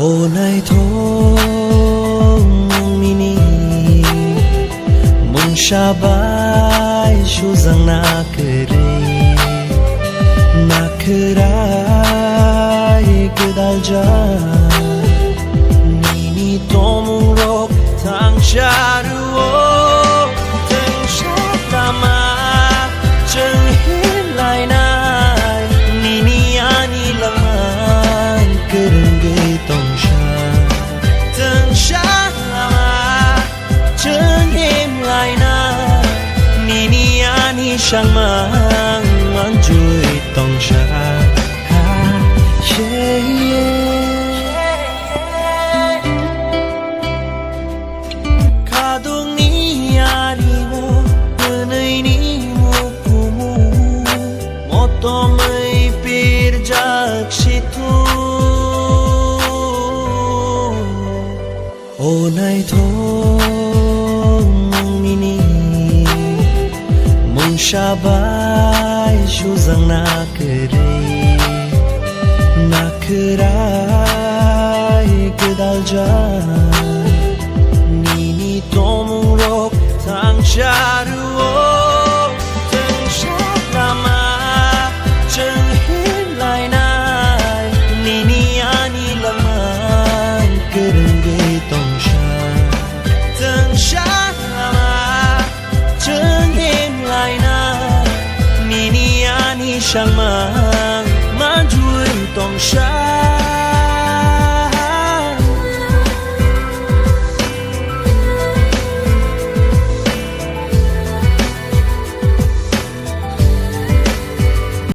Ô này thôi mini mong shabai shu zang na kerai kedal ja nini tomung rok tang sharu tang shatama cheng hin lai nai nini ani laman kereng ge tong sha tang shatama cheng hin lai nai nini ani shang mang man chui tong sha Ô này thôi mini mong shabai shu zang na kerai kedal ja nini tomung rok tang sharu tang shatama cheng hin lai nai nini ani laman kereng ge tong sha tang shatama cheng hin lai nai nini ani shang ma